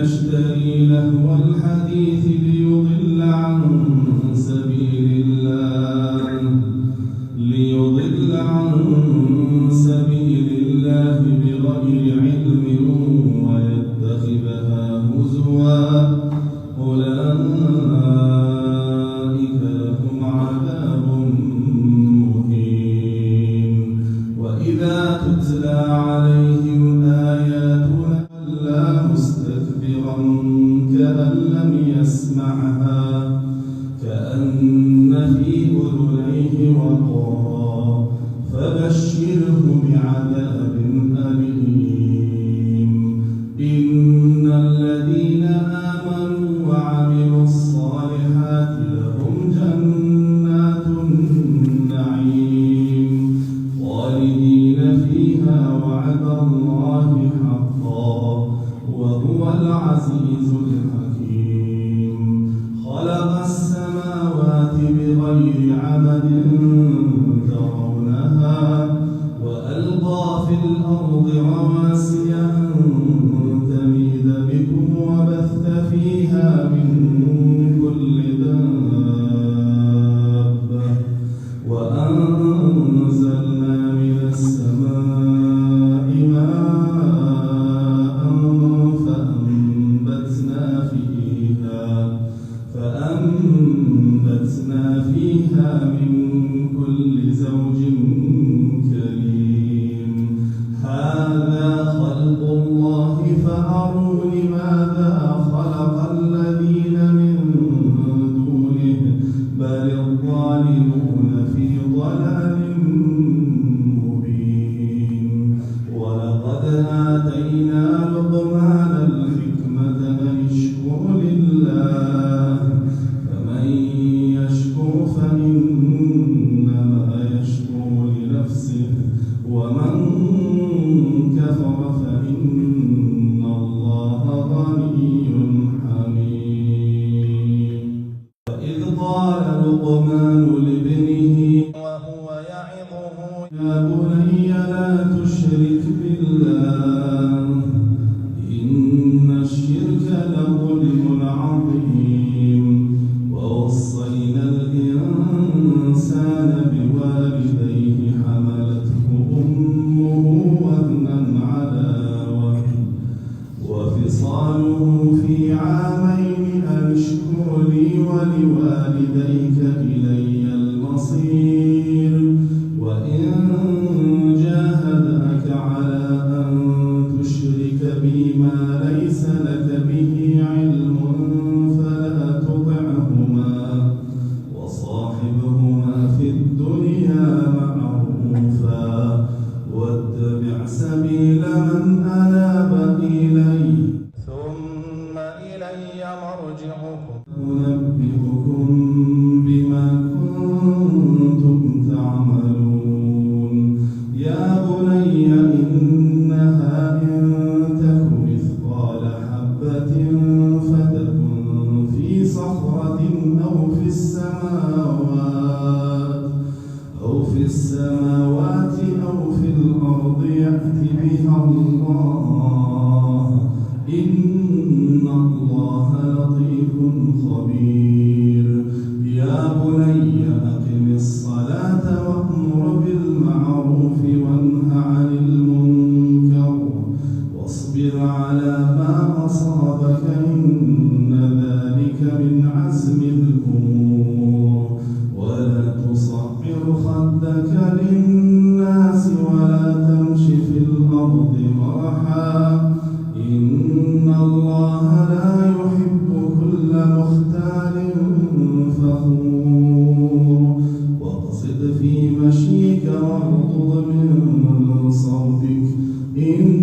يشتري لهو الحديث ليضل عن سبيل الله بغير علم ويتخذها هزوا أولئك لهم عذاب مهين. وإذا تتلى عليهم آياتنا ولى مستكبرا كأن لم يسمعها كأن في أذنيه وقرا فبشره بعذاب أليم. إن الذين آمنوا وعملوا الصالحات لهم جنات النعيم خالدين فيها وعد الله حقا وهو العزيز الحكيم. خلق السماوات بغير عمد ترونها وألقى في الأرض رواسي أن تميد بكم وبث فيها من كل دابة وأنزلنا من السماء ماء فأنبتنا فيها من كل زوج كريم. هذا خلق الله فأروني ماذا خلق الذين من دونه بل الظالمون في ضلال مبين. ولقد آتينا لقمان الحكمة أن اشكر لله فمن يشكر فإنما يشكر لنفسه ومن كفر فإن الله غني حميد. وإذ قال لقمان لابنه وهو يعظه يا بني لا تشرك بالله إن الشرك لظلم عظيم. ووصينا الإنسان بوالديه حملته أمه وهنا على وهن وفصاله في عامين أن اشكر لي ولوالديك إلي المصير. وإن جاهداك على أن تشرك بي ما ليس لك به علم فلا تطعهما وصاحبهما في الدنيا معروفا واتبع سبيل من أناب إلي ثم إلي مرجعكم أنبئكم بما كنتم تعملون. يا بني إنها إن تك مثقال حبة فتكن في صخرة أو في السماوات أو في الأرض يأت بها الله إن الله لطيف خبير. يا بني أقم الصلاة وأمر بالمعروف وانه عن المنكر واصبر على ما أصابك إن ذلك من عزم الأمور. ولا تصعر خدك للناس ولا تمش في الأرض مرحا إن الله لا يحب كل مختال فخور. واقصد في مشيك واغضض من صوتك إن